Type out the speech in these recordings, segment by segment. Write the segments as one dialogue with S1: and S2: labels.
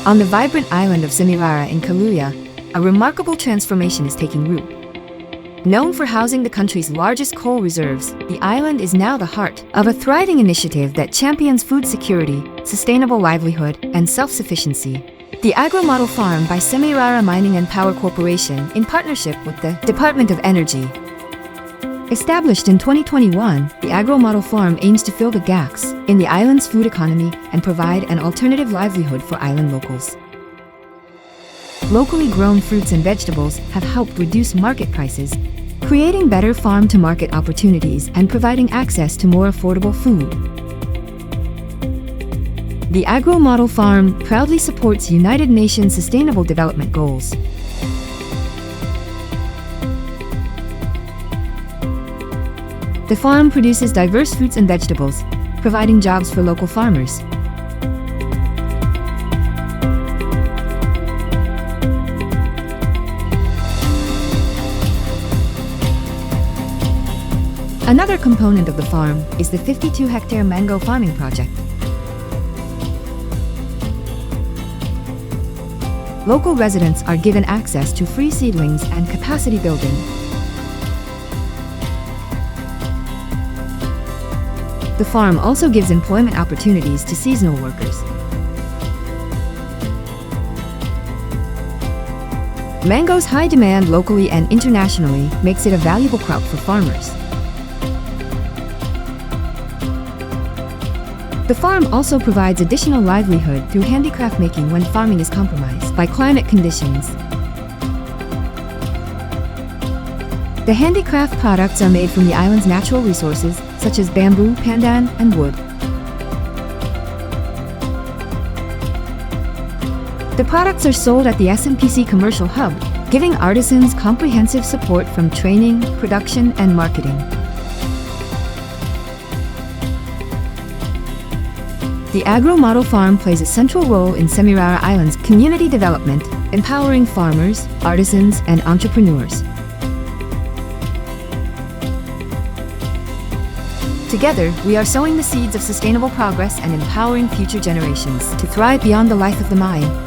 S1: On the vibrant island of Semirara in Kaluya, a remarkable transformation is taking root. Known for housing the country's largest coal reserves, the island is now the heart of a thriving initiative that champions food security, sustainable livelihood, and self-sufficiency. The Agro-Model Farm by Semirara Mining and Power Corporation in partnership with the Department of Energy. Established in 2021, the Agro-Model Farm aims to fill the gaps in the island's food economy and provide an alternative livelihood for island locals. Locally grown fruits and vegetables have helped reduce market prices, creating better farm-to-market opportunities and providing access to more affordable food. The Agro-Model Farm proudly supports United Nations Sustainable Development Goals. The farm produces diverse fruits and vegetables, providing jobs for local farmers. Another component of the farm is the 52-hectare mango farming project. Local residents are given access to free seedlings and capacity building. The farm also gives employment opportunities to seasonal workers. Mango's high demand locally and internationally makes it a valuable crop for farmers. The farm also provides additional livelihood through handicraft making when farming is compromised by climate conditions. The handicraft products are made from the island's natural resources, such as bamboo, pandan, and wood. The products are sold at the SMPC Commercial Hub, giving artisans comprehensive support from training, production, and marketing. The Agro-Model Farm plays a central role in Semirara Island's community development, empowering farmers, artisans, and entrepreneurs. Together, we are sowing the seeds of sustainable progress and empowering future generations to thrive beyond the life of the mine.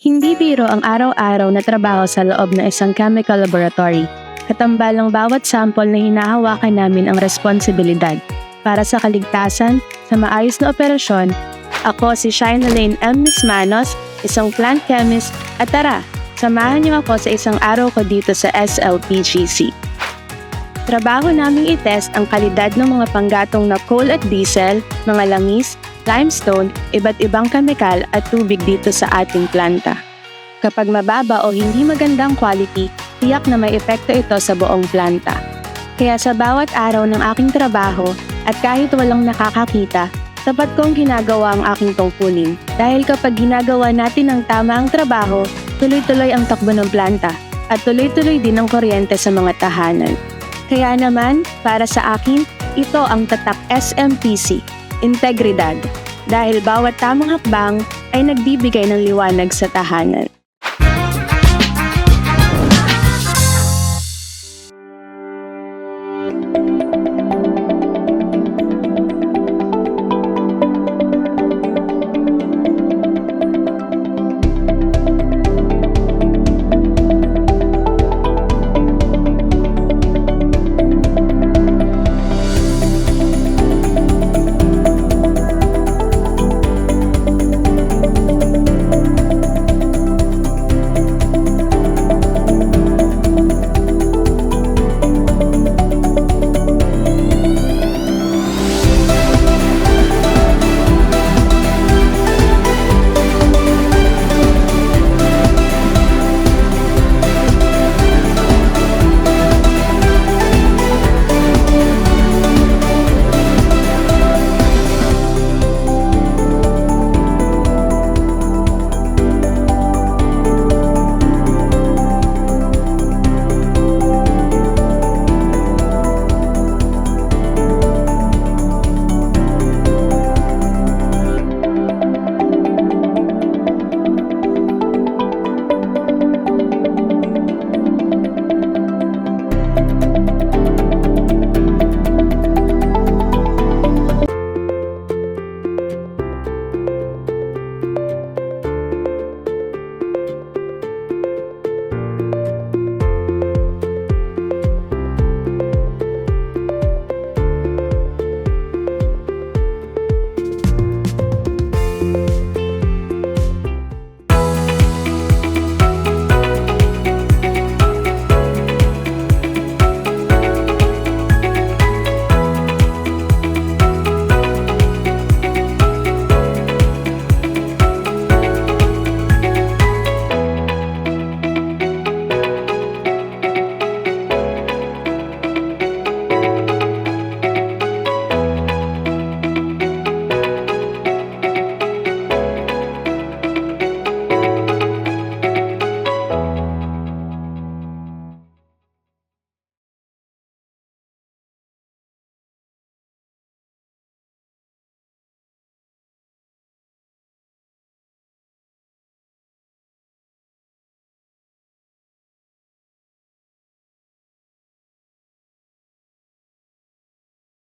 S2: Hindi biro ang araw-araw na trabaho sa loob ng isang chemical laboratory. Katambalang bawat sample na hinahawakan namin ang responsibilidad. Para sa kaligtasan, sa maayos na operasyon, ako si Shine M. Mismanos, isang plant chemist, at tara, samahan niyo ako sa isang araw ko dito sa SLPGC. Trabaho naming itest ang kalidad ng mga panggatong na coal at diesel, mga langis, limestone, iba't ibang kemikal at tubig dito sa ating planta. Kapag mababa o hindi magandang quality, tiyak na may epekto ito sa buong planta. Kaya sa bawat araw ng aking trabaho at kahit walang nakakakita, sapat kong ginagawa ang aking tungkulin. Dahil kapag ginagawa natin ang tama ang trabaho, tuloy-tuloy ang takbo ng planta at tuloy-tuloy din ang kuryente sa mga tahanan. Kaya naman, para sa akin, ito ang tatak SMPC. Integridad, dahil bawat tamang hakbang ay nagbibigay ng liwanag sa tahanan.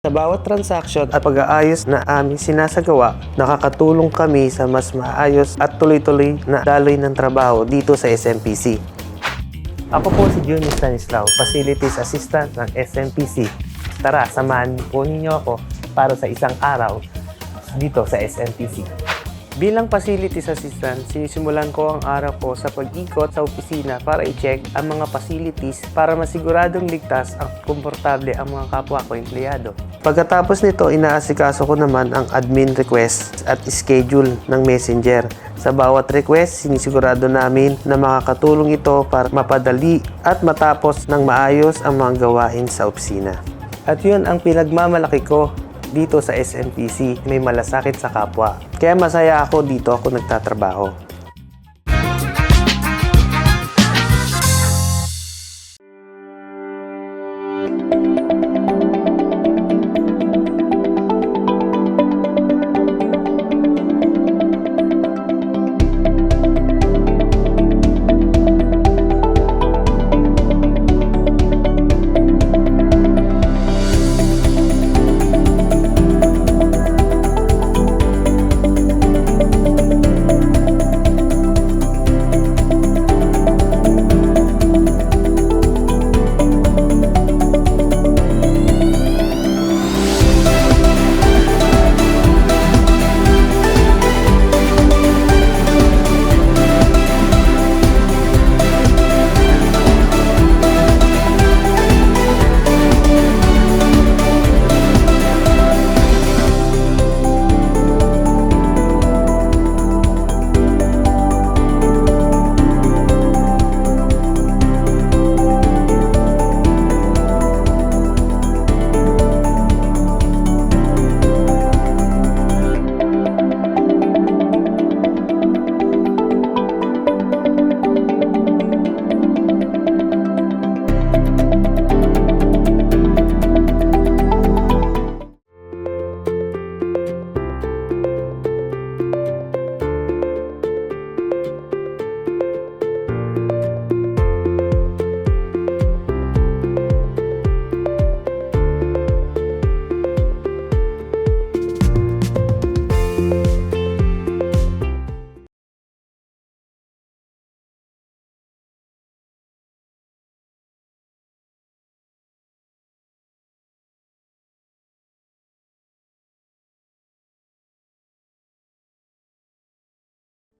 S3: Sa bawat transaksyon at pag-aayos na aming sinasagawa, nakakatulong kami sa mas maayos at tuloy-tuloy na daloy ng trabaho dito sa SMPC. Ako po si Junior Stanislao, Facilities Assistant ng SMPC. Tara, samahan po ninyo ako para sa isang araw dito sa SMPC. Bilang Facilities Assistant, sinisimulan ko ang araw ko sa pag-ikot sa opisina para i-check ang mga facilities para masiguradong ligtas at komportable ang mga kapwa ko empleyado. Pagkatapos nito, inaasikaso ko naman ang admin request at schedule ng messenger. Sa bawat request, sinisigurado namin na makakatulong ito para mapadali at matapos ng maayos ang mga gawain sa opisina. At yun ang pinagmamalaki ko dito sa SMPC, may malasakit sa kapwa. Kaya masaya ako dito ako nagtatrabaho.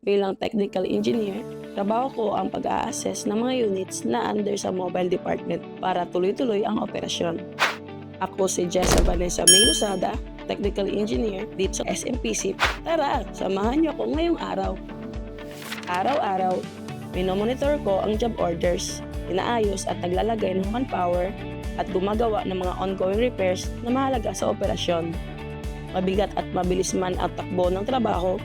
S4: Bilang technical engineer, trabaho ko ang pag-a-assess ng mga units na under sa mobile department para tuloy-tuloy ang operasyon. Ako si Jessa Vanessa May Luzada, technical engineer dito sa SMPC. Tara, samahan niyo ako ngayong araw. Araw-araw, minomonitor ko ang job orders, inaayos at naglalagay ng manpower at gumagawa ng mga ongoing repairs na mahalaga sa operasyon. Mabigat at mabilis man ang takbo ng trabaho,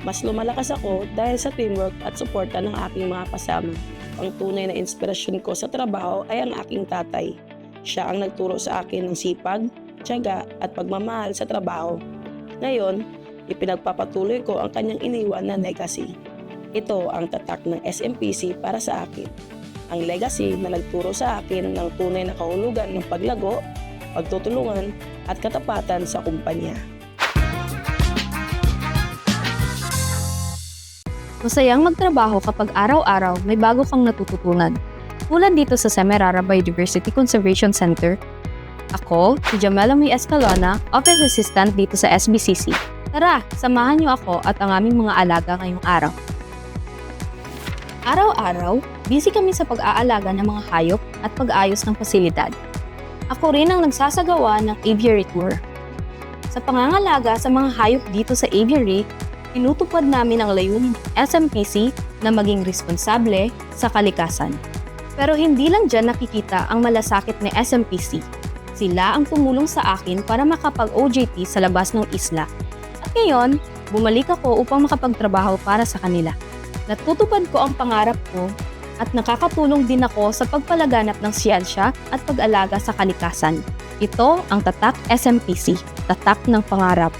S4: mas lumalakas ako dahil sa teamwork at suporta ng aking mga kasama. Ang tunay na inspirasyon ko sa trabaho ay ang aking tatay. Siya ang nagturo sa akin ng sipag, tiyaga at pagmamahal sa trabaho. Ngayon, ipinagpapatuloy ko ang kanyang iniwan na legacy. Ito ang tatak ng SMPC para sa akin. Ang legacy na nagturo sa akin ng tunay na kahulugan ng paglago, pagtutulungan at katapatan sa kumpanya.
S5: Masayang magtrabaho kapag araw-araw may bago kang natututunan. Tulad dito sa Semirara Biodiversity Conservation Center. Ako, si Jamela May Escalona, Office Assistant dito sa SBCC. Tara, samahan niyo ako at ang aming mga alaga ngayong araw. Araw-araw, busy kami sa pag-aalaga ng mga hayop at pag-ayos ng pasilidad. Ako rin ang nagsasagawa ng aviary tour. Sa pangangalaga sa mga hayop dito sa aviary, tinutupad namin ang layunin ng SMPC na maging responsable sa kalikasan. Pero hindi lang dyan nakikita ang malasakit ng SMPC. Sila ang tumulong sa akin para makapag-OJT sa labas ng isla. At ngayon, bumalik ako upang makapagtrabaho para sa kanila. Natutupad ko ang pangarap ko at nakakatulong din ako sa pagpalaganap ng siyensya at pag-alaga sa kalikasan. Ito ang tatak SMPC, tatak ng pangarap.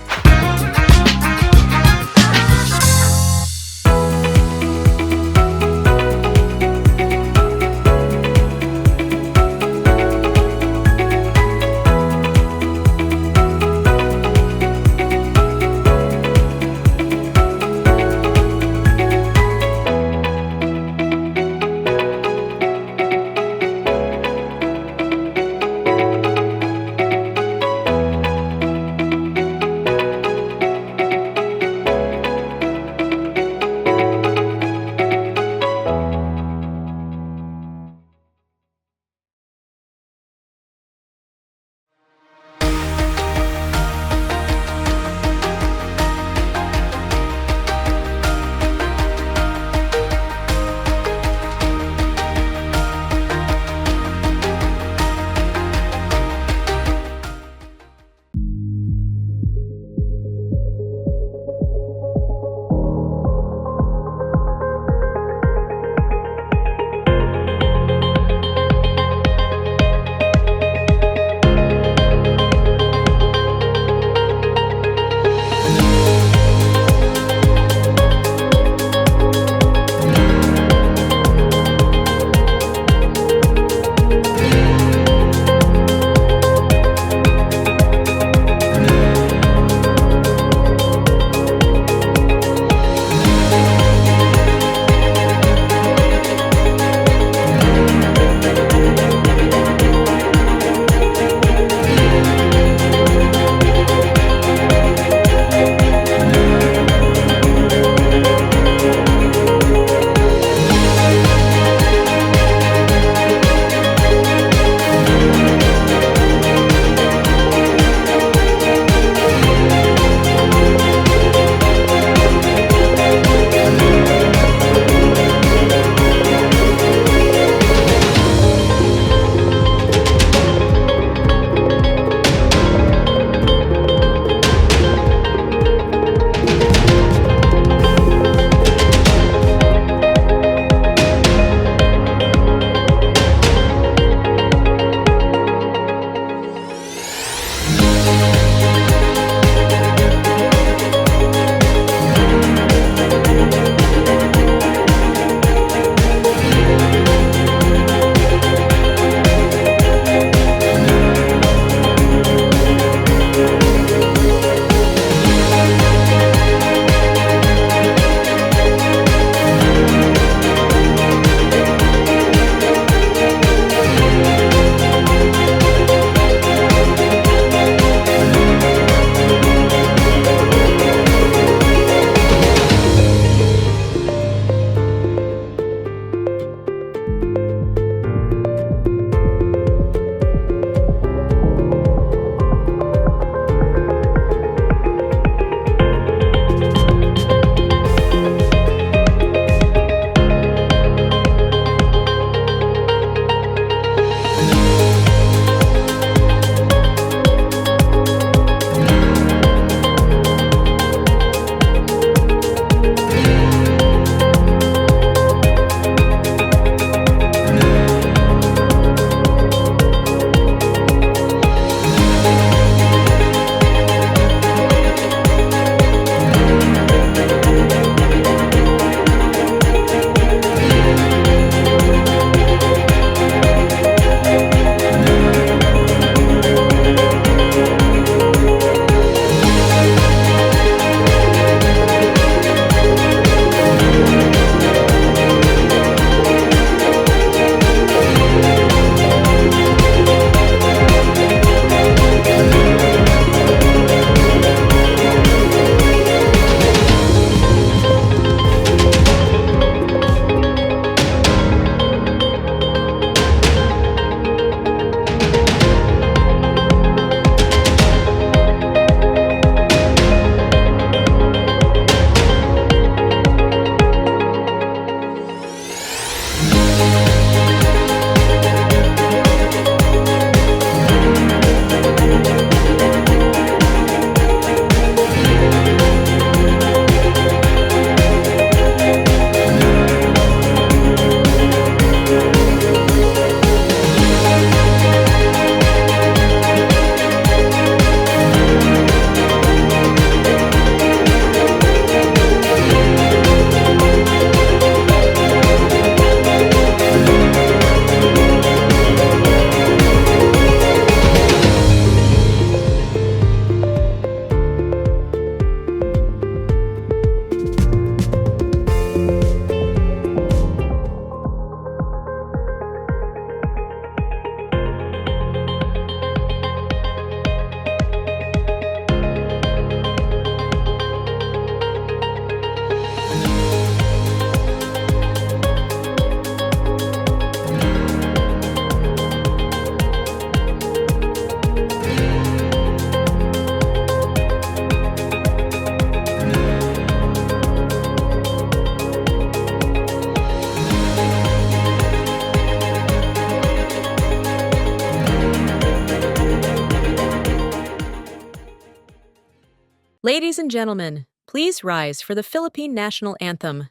S6: Ladies and gentlemen, please rise for the Philippine National Anthem.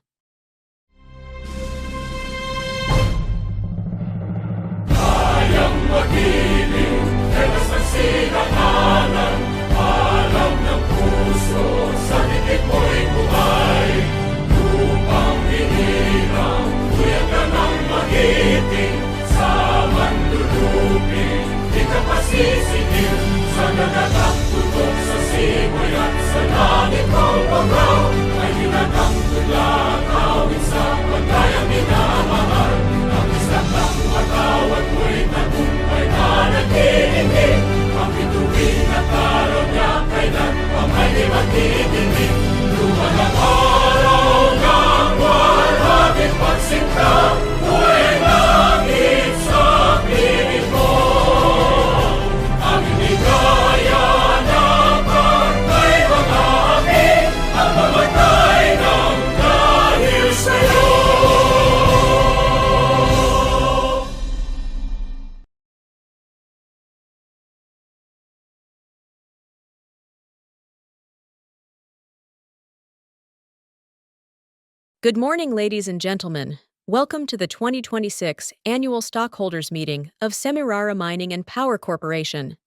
S6: Good morning, ladies and gentlemen. Welcome to the 2026 Annual Stockholders Meeting of Semirara Mining and Power Corporation.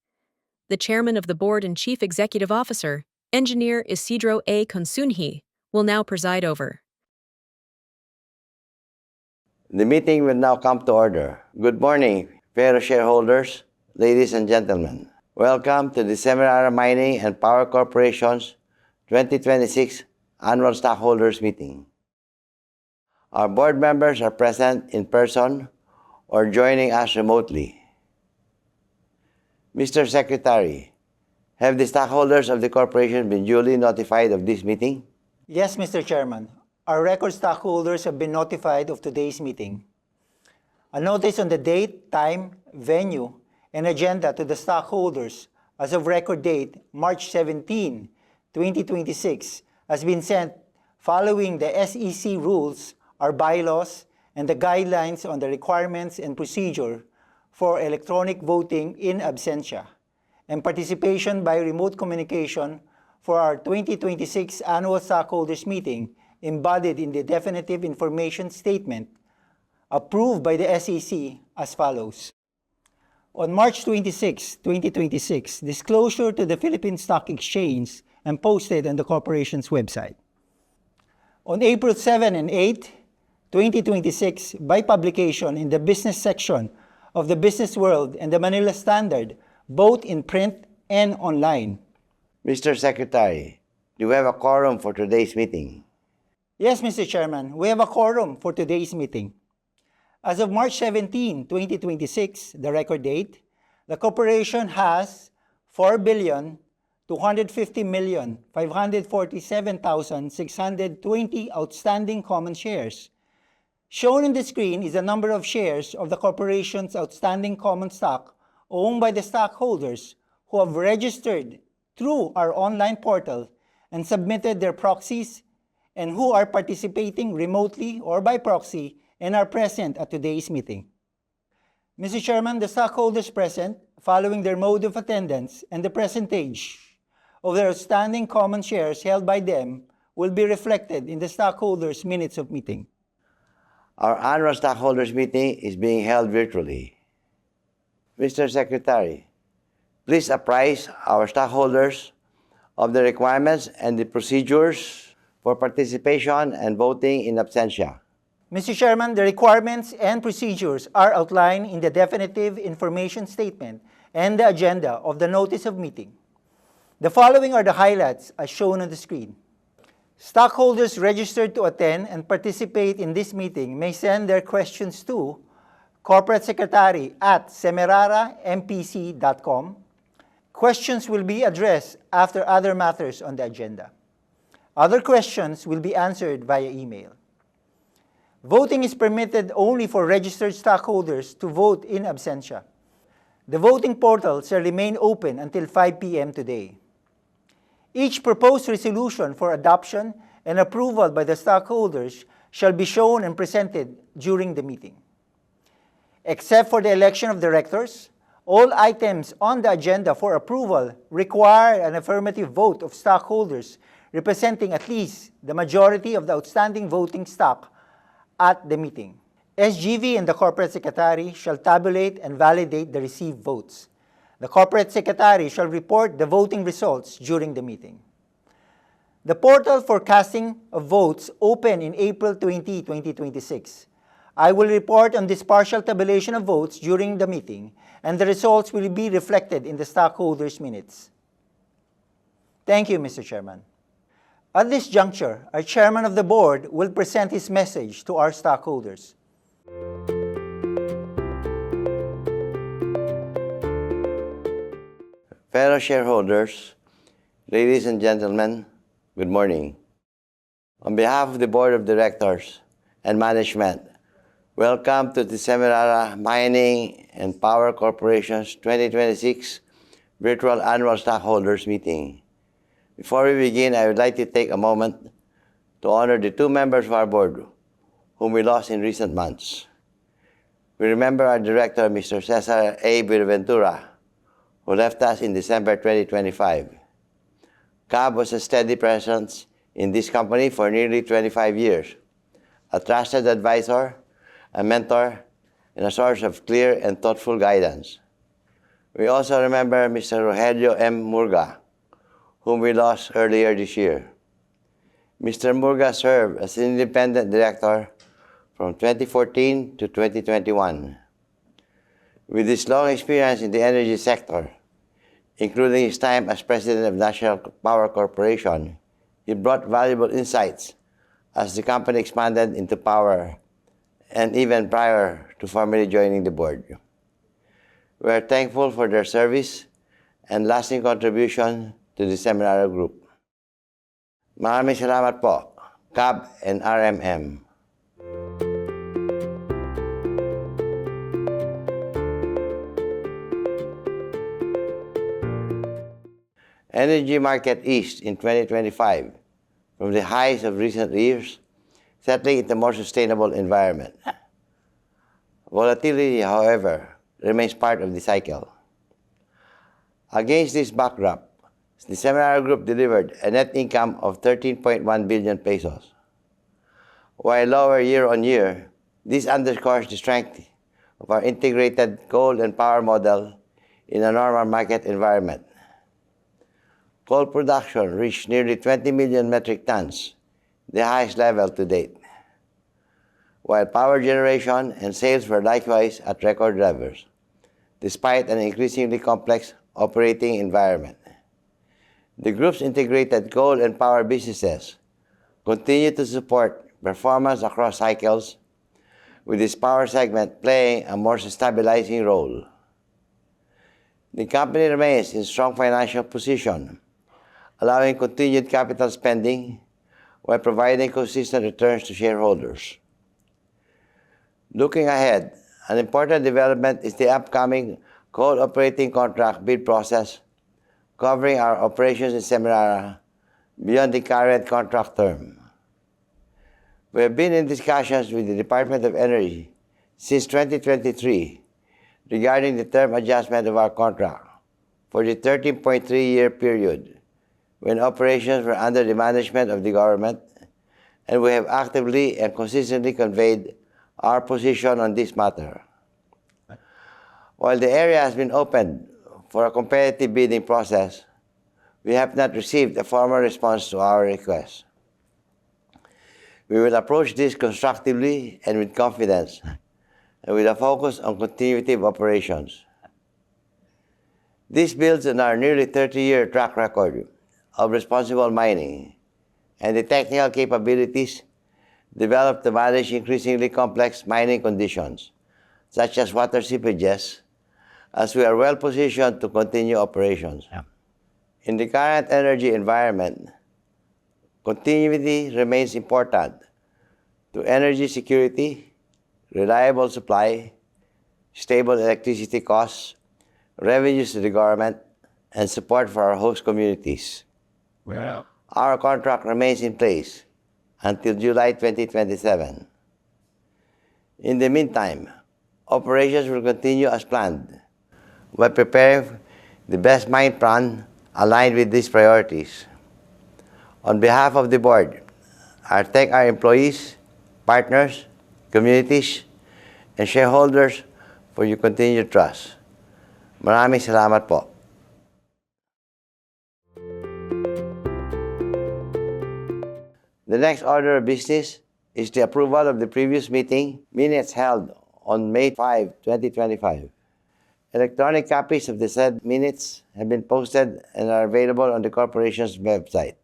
S6: The Chairman of the Board and Chief Executive Officer, Engineer Isidro A. Consunji, will now preside over.
S7: The meeting will now come to order. Good morning, fellow shareholders, ladies and gentlemen. Welcome to the Semirara Mining and Power Corporation's 2026 Annual Stockholders Meeting. Our board members are present in person or joining us remotely. Mr. Secretary, have the stockholders of the corporation been duly notified of this meeting?
S8: Yes, Mr. Chairman. Our record stockholders have been notified of today's meeting. A notice on the date, time, venue, and agenda to the stockholders as of record date March 17, 2026 has been sent following the SEC rules, our bylaws, and the guidelines on the requirements and procedure for electronic voting in absentia and participation by remote communication for our 2026 Annual Stockholders Meeting embodied in the Definitive Information Statement approved by the SEC as follows. On March 26, 2026, disclosure to the Philippine Stock Exchange and posted on the corporation's website. On April 7 and 8, 2026, by publication in the business section of the Business World and the Manila Standard, both in print and online.
S7: Mr. Secretary, do we have a quorum for today's meeting?
S8: Yes, Mr. Chairman, we have a quorum for today's meeting. As of March 17, 2026, the record date, the corporation has 4,250,547,620 outstanding common shares. Shown on the screen is the number of shares of the corporation's outstanding common stock owned by the stockholders who have registered through our online portal and submitted their proxies and who are participating remotely or by proxy and are present at today's meeting. Mr. Chairman, the stockholders present, following their mode of attendance and the percentage of their outstanding common shares held by them, will be reflected in the stockholders' minutes of meeting.
S7: Our annual stockholders meeting is being held virtually. Mr. Secretary, please apprise our stockholders of the requirements and the procedures for participation and voting in absentia.
S8: Mr. Chairman, the requirements and procedures are outlined in the Definitive Information Statement and the agenda of the Notice of Meeting. The following are the highlights as shown on the screen. Stockholders registered to attend and participate in this meeting may send their questions to Corporate Secretary at semirarampc.com. Questions will be addressed after other matters on the agenda. Other questions will be answered via email. Voting is permitted only for registered stockholders to vote in absentia. The voting portal shall remain open until 5 p.m. today. Each proposed resolution for adoption and approval by the stockholders shall be shown and presented during the meeting. Except for the election of directors, All items on the agenda for approval require an affirmative vote of stockholders representing at least the majority of the outstanding voting stock at the meeting. SGV and the Corporate Secretary shall tabulate and validate the received votes. The Corporate Secretary shall report the voting results during the meeting. The portal for casting of votes opened in April 20, 2026. I will report on this partial tabulation of votes during the meeting, and the results will be reflected in the stockholders' minutes. Thank you, Mr. Chairman. At this juncture, our Chairman of the Board will present his message to our stockholders.
S7: Fellow shareholders, ladies and gentlemen, good morning. On behalf of the Board of Directors and Management, welcome to the Semirara Mining and Power Corporation's 2026 Virtual Annual Stockholders Meeting. Before we begin, I would like to take a moment to honor the two members of our board whom we lost in recent months. We remember our director, Mr. Cesar A. Buenaventura, who left us in December 2025. Cab was a steady presence in this company for nearly 25 years, a trusted advisor, a mentor, and a source of clear and thoughtful guidance. We also remember Mr. Rogelio M. Murga, whom we lost earlier this year. Mr. Murga served as an independent director from 2014 to 2021. With his long experience in the energy sector, including his time as president of National Power Corporation, he brought valuable insights as the company expanded into power and even prior to formally joining the board. We are thankful for their service and lasting contribution to the Semirara Group. Maraming salamat po, CAB and RMM. Energy market eased in 2025 from the highs of recent years, settling into a more sustainable environment. Volatility, however, remains part of the cycle. Against this backdrop, the Semirara Group delivered a net income of 13.1 billion pesos. While lower year-on-year, this underscores the strength of our integrated coal and power model in a normal market environment. Coal production reached nearly 20 million metric tons, the highest level to date, while power generation and sales were likewise at record levels, despite an increasingly complex operating environment. The group's integrated coal and power businesses continue to support performance across cycles, with its power segment playing a more stabilizing role. The company remains in strong financial position, allowing continued capital spending while providing consistent returns to shareholders. Looking ahead, an important development is the upcoming coal operating contract bid process covering our operations in Semirara beyond the current contract term. We have been in discussions with the Department of Energy since 2023 regarding the term adjustment of our contract for the 13.3-year period when operations were under the management of the government, and we have actively and consistently conveyed our position on this matter. While the area has been opened for a competitive bidding process, we have not received a formal response to our request. We will approach this constructively and with confidence, and with a focus on continuity of operations. This builds on our nearly 30-year track record of responsible mining and the technical capabilities developed to manage increasingly complex mining conditions, such as water seepages, as we are well positioned to continue operations. In the current energy environment, continuity remains important to energy security, reliable supply, stable electricity costs, revenues to the government, and support for our host communities. Our contract remains in place until July 2027. In the meantime, operations will continue as planned, while preparing the best mine plan aligned with these priorities. On behalf of the board, I thank our employees, partners, communities, and shareholders for your continued trust. Maraming salamat po. The next order of business is the approval of the previous meeting minutes held on May 5, 2025. Electronic copies of the said minutes have been posted and are available on the corporation's website.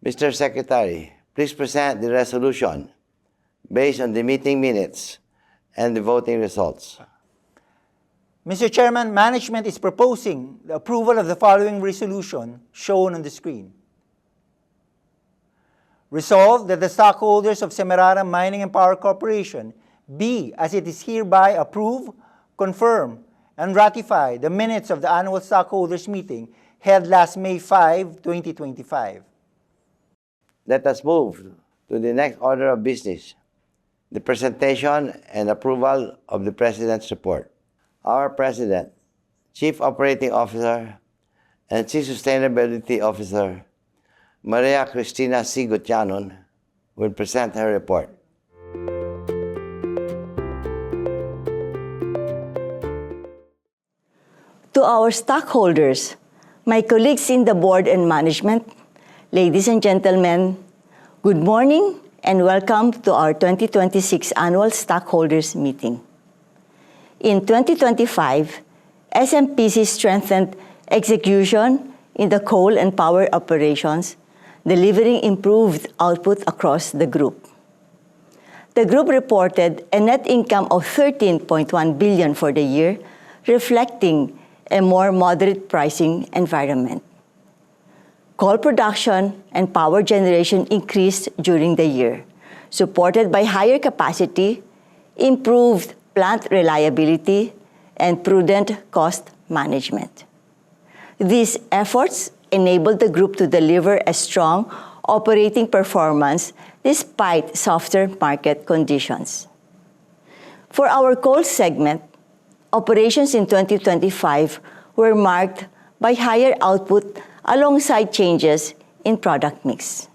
S7: Mr. Secretary, please present the resolution based on the meeting minutes and the voting results.
S8: Mr. Chairman, management is proposing the approval of the following resolution shown on the screen. Resolved that the stockholders of Semirara Mining and Power Corporation be, as it is hereby approve, confirm, and ratify the minutes of the annual stockholders meeting held last May 5, 2025.
S7: Let us move to the next order of business, the presentation and approval of the President's report. Our President, Chief Operating Officer, and Chief Sustainability Officer, Maria Cristina C. Gutianon, will present her report.
S9: To our stockholders, my colleagues in the board and management, ladies and gentlemen, good morning and welcome to our 2026 Annual Stockholders Meeting. In 2025, SMPC strengthened execution in the coal and power operations, delivering improved output across the group. The group reported a net income of $13.1 billion for the year, reflecting a more moderate pricing environment. Coal production and power generation increased during the year, supported by higher capacity, improved plant reliability, and prudent cost management. These efforts enabled the group to deliver a strong operating performance despite softer market conditions. For our coal segment, operations in 2025 were marked by higher output alongside changes in product mix.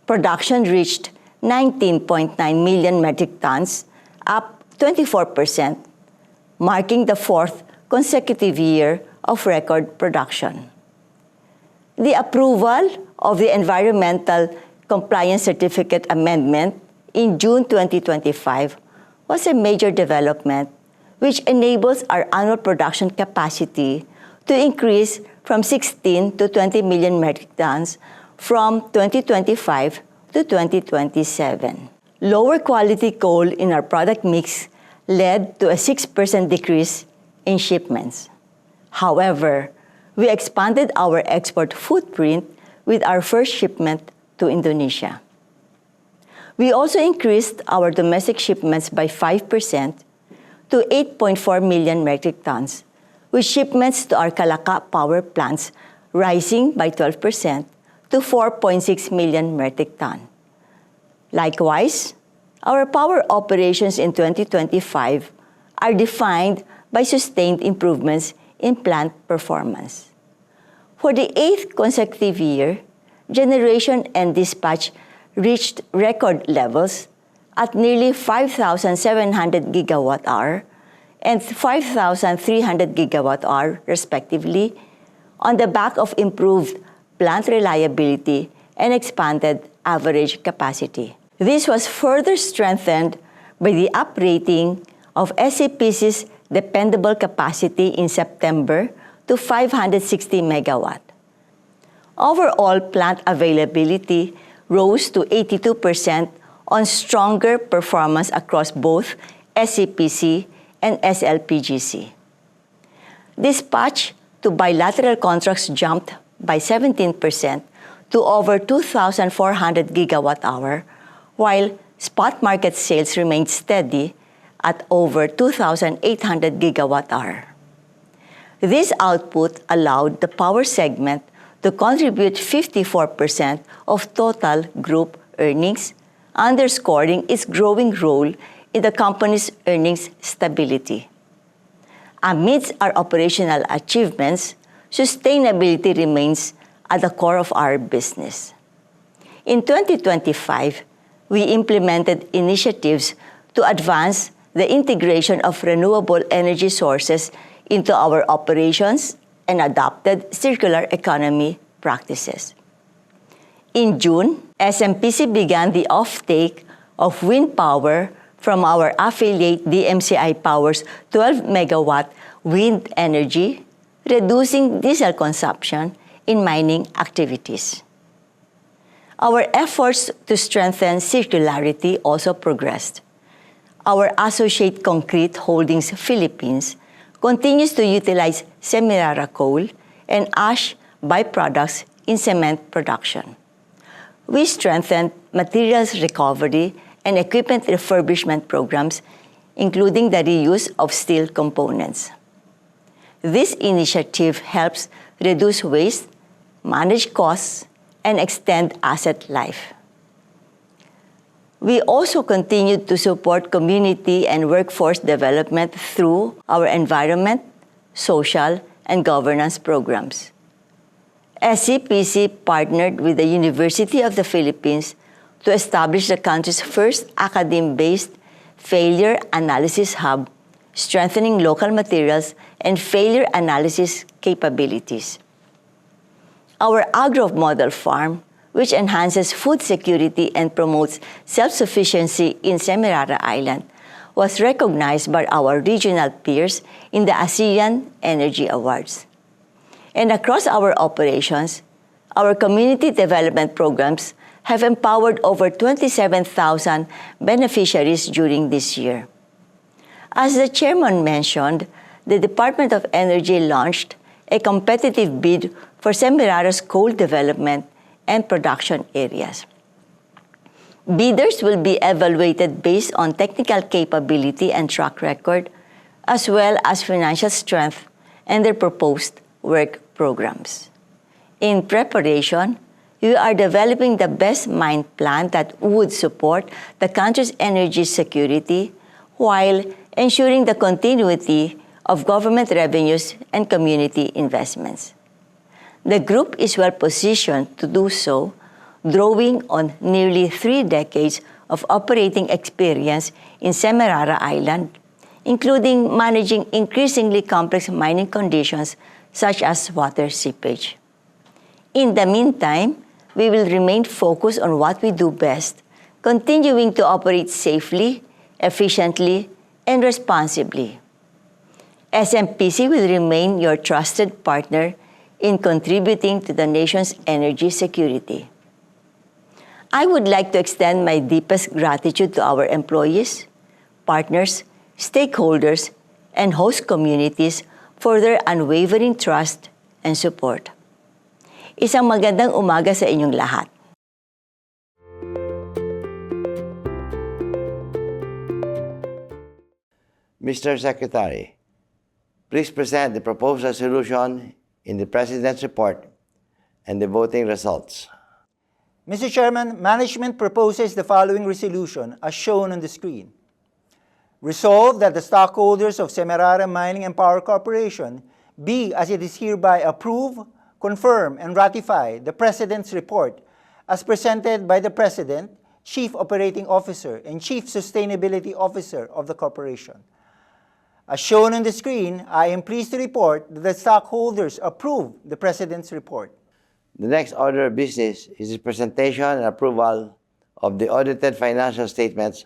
S9: Production reached 19.9 million metric tons, up 24%, marking the fourth consecutive year of record production. The approval of the Environmental Compliance Certificate Amendment in June 2025 was a major development which enables our annual production capacity to increase from 16 to 20 million metric tons from 2025 to 2027. Lower quality coal in our product mix led to a 6% decrease in shipments. However, we expanded our export footprint with our first shipment to Indonesia. We also increased our domestic shipments by 5% to 8.4 million metric tons, with shipments to our Calaca power plants rising by 12% to 4.6 million metric tons. Likewise, our power operations in 2025 are defined by sustained improvements in plant performance. For the 8th consecutive year, generation and dispatch reached record levels at nearly 5,700 gigawatt-hour and 5,300 gigawatt-hour respectively, on the back of improved plant reliability and expanded average capacity. This was further strengthened by the uprating of SCPC's dependable capacity in September to 560 megawatt. Overall plant availability rose to 82% on stronger performance across both SCPC and SLPGC. Dispatch to bilateral contracts jumped by 17% to over 2,400 gigawatt-hour, while spot market sales remained steady at over 2,800 gigawatt-hour. This output allowed the power segment to contribute 54% of total group earnings, underscoring its growing role in the company's earnings stability. Amidst our operational achievements, sustainability remains at the core of our business. In 2025, we implemented initiatives to advance the integration of renewable energy sources into our operations and adopted circular economy practices. In June, SMPC began the offtake of wind power from our affiliate DMCI Power's 12-megawatt wind energy, reducing diesel consumption in mining activities. Our efforts to strengthen circularity also progressed. Our associate Concrete Holdings Philippines continues to utilize Semirara coal and ash byproducts in cement production. We strengthened materials recovery and equipment refurbishment programs, including the reuse of steel components. This initiative helps reduce waste, manage costs, and extend asset life. We also continued to support community and workforce development through our environment, social, and governance programs. SCPC partnered with the University of the Philippines to establish the country's first academe-based failure analysis hub, strengthening local materials and failure analysis capabilities. Our agro model farm, which enhances food security and promotes self-sufficiency in Semirara Island, was recognized by our regional peers in the ASEAN Energy Awards. And across our operations, our community development programs have empowered over 27,000 beneficiaries during this year. As the chairman mentioned, the Department of Energy launched a competitive bid for Semirara's coal development and production areas. Bidders will be evaluated based on technical capability and track record, as well as financial strength and their proposed work programs. In preparation, we are developing the best mine plan that would support the country's energy security while ensuring the continuity of government revenues and community investments. The group is well positioned to do so, drawing on nearly 3 decades of operating experience in Semirara Island, including managing increasingly complex mining conditions such as water seepage. In the meantime, we will remain focused on what we do best, continuing to operate safely, efficiently, and responsibly. SMPC will remain your trusted partner in contributing to the nation's energy security. I would like to extend my deepest gratitude to our employees, partners, stakeholders, and host communities for their unwavering trust and support. Isang magandang umaga sa inyong lahat.
S7: Mr. Secretary, please present the proposed resolution in the President's report and the voting results.
S8: Mr. Chairman, management proposes the following resolution as shown on the screen. Resolved that the stockholders of Semirara Mining and Power Corporation be, as it is hereby approve, confirm, and ratify the President's report as presented by the President, Chief Operating Officer, and Chief Sustainability Officer of the Corporation. As shown on the screen, I am pleased to report that the stockholders approve the President's report.
S7: The next order of business is the presentation and approval of the audited financial statements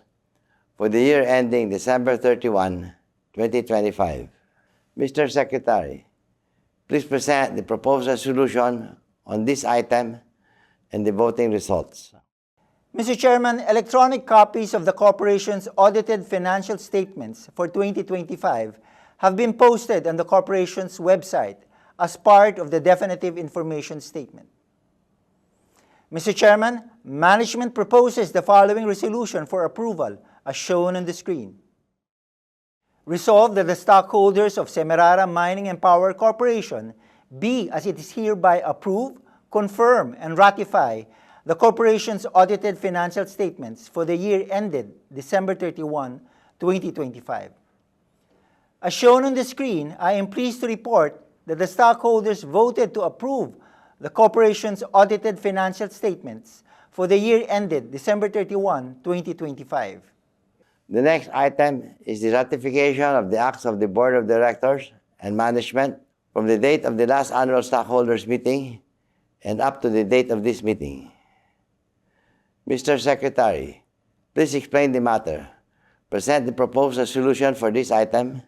S7: for the year ending December 31, 2025. Mr. Secretary, please present the proposed resolution on this item and the voting results.
S8: Mr. Chairman, electronic copies of the Corporation's audited financial statements for 2025 have been posted on the Corporation's website as part of the definitive information statement. Mr. Chairman, management proposes the following resolution for approval as shown on the screen. Resolved that the stockholders of Semirara Mining and Power Corporation be, as it is hereby approved, confirm, and ratify the Corporation's audited financial statements for the year ended December 31, 2025. As shown on the screen, I am pleased to report that the stockholders voted to approve the corporation's audited financial statements for the year ended December 31, 2025.
S7: The next item is the ratification of the acts of the Board of Directors and Management from the date of the last annual stockholders meeting and up to the date of this meeting. Mr. Secretary, please explain the matter, present the proposed resolution for this item,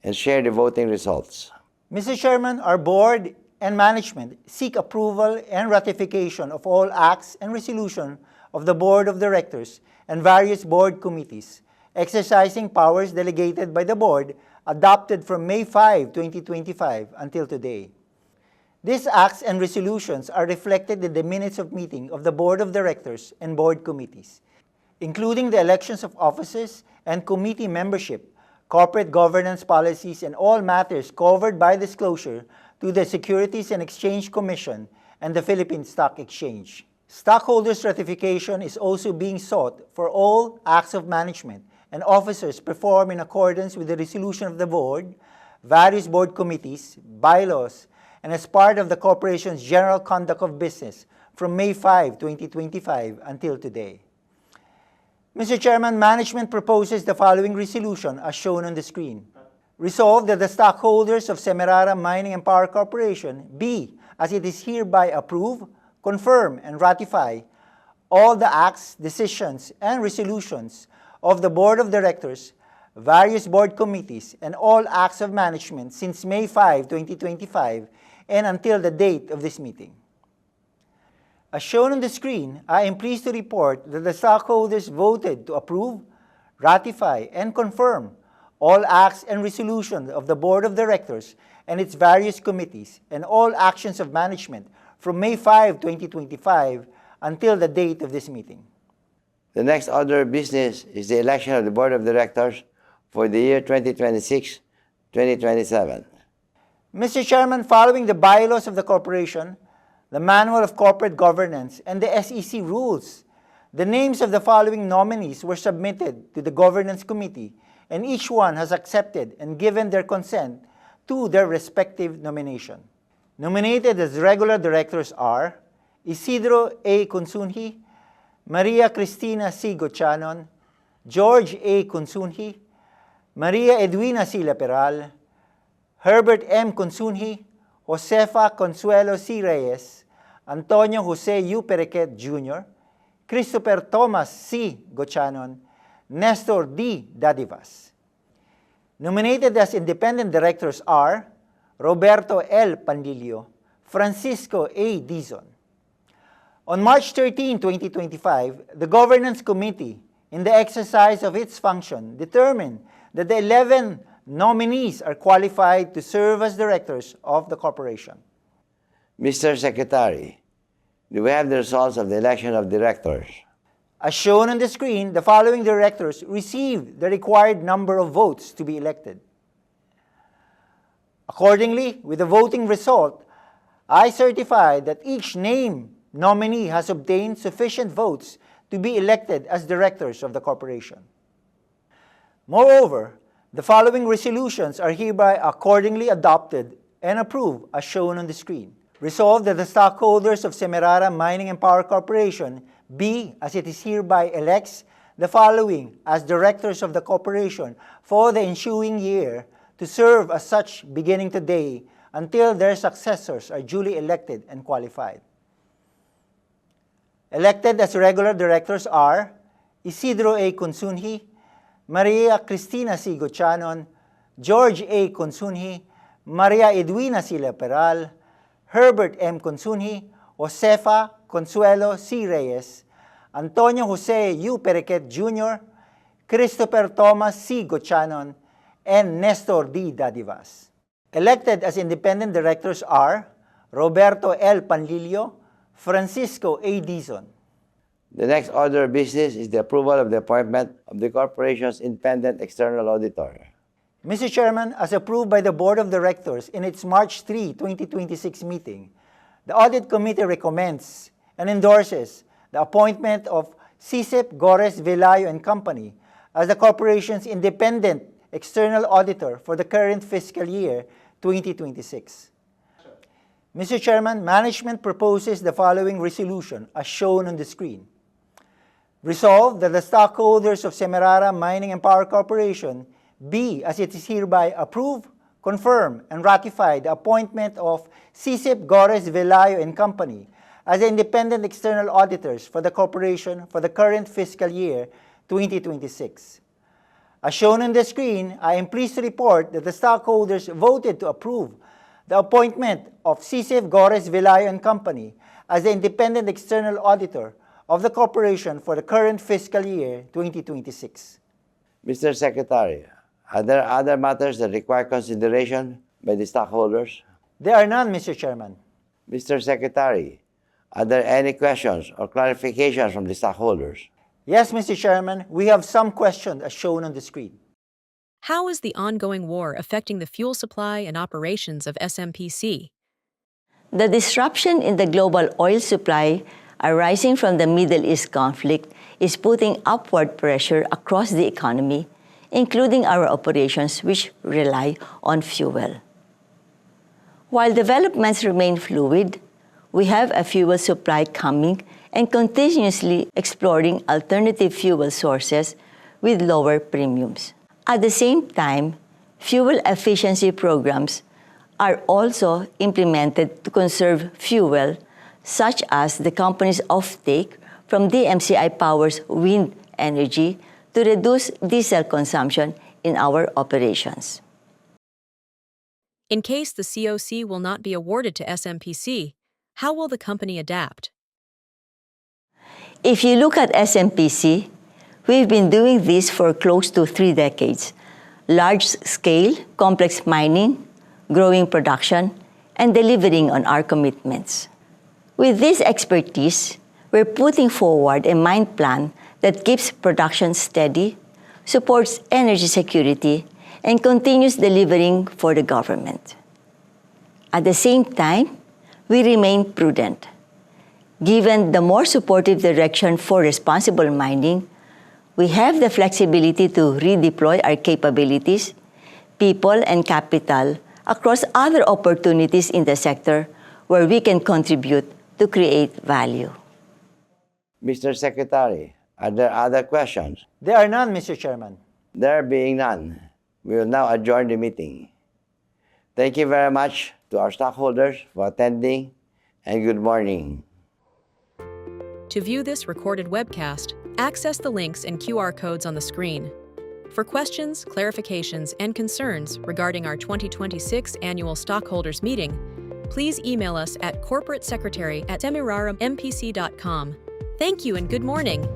S7: and share the voting results.
S8: Mr. Chairman, our board and management seek approval and ratification of all acts and resolutions of the Board of Directors and various board committees, exercising powers delegated by the board adopted from May 5, 2025 until today. These acts and resolutions are reflected in the minutes of meeting of the Board of Directors and board committees, including the elections of officers and committee membership, corporate governance policies, and all matters covered by disclosure to the Securities and Exchange Commission and the Philippine Stock Exchange. Stockholders' ratification is also being sought for all acts of management and officers performed in accordance with the resolution of the board, various board committees, bylaws, and as part of the corporation's general conduct of business from May 5, 2025 until today. Mr. Chairman, management proposes the following resolution as shown on the screen. Resolved that the stockholders of Semirara Mining and Power Corporation be, as it is hereby approve, confirm, and ratify all the acts, decisions, and resolutions of the Board of Directors, various board committees, and all acts of management since May 5, 2025, and until the date of this meeting. As shown on the screen, I am pleased to report that the stockholders voted to approve, ratify, and confirm all acts and resolutions of the Board of Directors and its various committees, and all actions of management from May 5, 2025 until the date of this meeting.
S7: The next order of business is the election of the Board of Directors for the year 2026-2027.
S8: Mr. Chairman, following the bylaws of the corporation, the Manual of Corporate Governance, and the SEC rules, the names of the following nominees were submitted to the Governance Committee, and each one has accepted and given their consent to their respective nomination. Nominated as regular directors are Isidro A. Consunji, Maria Cristina C. Gochanon, George A. Consunji, Maria Edwina C. Laperal, Herbert M. Consunji, Josefa Consuelo C. Reyes, Antonio Jose U. Perequet Jr., Christopher Thomas C. Gochanon, Nestor D. Dadivas. Nominated as independent directors are Roberto L. Pandilio, Francisco A. Dizon. On March 13, 2025, the Governance Committee, in the exercise of its function, determined that the 11 nominees are qualified to serve as directors of the corporation.
S7: Mr. Secretary, do we have the results of the election of directors?
S8: As shown on the screen, the following directors received the required number of votes to be elected. Accordingly, with the voting result, I certify that each named nominee has obtained sufficient votes to be elected as directors of the corporation. Moreover, the following resolutions are hereby accordingly adopted and approved as shown on the screen. Resolved that the stockholders of Semirara Mining and Power Corporation be, as it is hereby elects, the following as directors of the corporation for the ensuing year to serve as such beginning today until their successors are duly elected and qualified. Elected as regular directors are Isidro A. Consunji, Maria Cristina C. Gochanon, George A. Consunji, Maria Edwina C. Laperal, Herbert M. Consunji, Josefa Consuelo C. Reyes, Antonio Jose U. Perequet Jr., Christopher Thomas C. Gochanon, and Nestor D. Dadivas. Elected as independent directors are Roberto L. Panlilio, Francisco A. Dizon.
S7: The next order of business is the approval of the appointment of the corporation's independent external auditor.
S8: Mr. Chairman, as approved by the Board of Directors in its March 3, 2026 meeting, the Audit Committee recommends and endorses the appointment of CISIP Gores Velayo and Company as the corporation's independent external auditor for the current fiscal year 2026. Mr. Chairman, management proposes the following resolution as shown on the screen. Resolved that the stockholders of Semirara Mining and Power Corporation be, as it is hereby approved, confirm, and ratify the appointment of CICIP Gores Velayo and Company as the independent external auditors for the corporation for the current fiscal year 2026. As shown on the screen, I am pleased to report that the stockholders voted to approve the appointment of CICIP Gores Velayo and Company as the independent external auditor of the corporation for the current fiscal year 2026.
S7: Mr. Secretary, are there other matters that require consideration by the stockholders?
S8: There are none, Mr. Chairman.
S7: Mr. Secretary, are there any questions or clarifications from the stockholders?
S8: Yes, Mr. Chairman, we have some questions as shown on the screen.
S6: How is the ongoing war affecting the fuel supply and operations of SMPC?
S9: The disruption in the global oil supply arising from the Middle East conflict is putting upward pressure across the economy, including our operations which rely on fuel. While developments remain fluid, we have a fuel supply coming and continuously exploring alternative fuel sources with lower premiums. At the same time, fuel efficiency programs are also implemented to conserve fuel, such as the company's offtake from DMCI Power's wind energy to reduce diesel consumption in our operations.
S6: In case the COC will not be awarded to SMPC, how will the company adapt?
S9: If you look at SMPC, we've been doing this for close to 3 decades. Large-scale, complex mining, growing production, and delivering on our commitments. With this expertise, we're putting forward a mine plan that keeps production steady, supports energy security, and continues delivering for the government. At the same time, we remain prudent. Given the more supportive direction for responsible mining, we have the flexibility to redeploy our capabilities, people, and capital across other opportunities in the sector where we can contribute to create value.
S7: Mr. Secretary, are there other questions?
S8: There are none, Mr. Chairman.
S7: There being none, we will now adjourn the meeting. Thank you very much to our stockholders for attending, and good morning.
S6: To view this recorded webcast, access the links and QR codes on the screen. For questions, clarifications, and concerns regarding our 2026 Annual Stockholders Meeting, please email us at corporatesecretary@semirarampc.com. Thank you and good morning.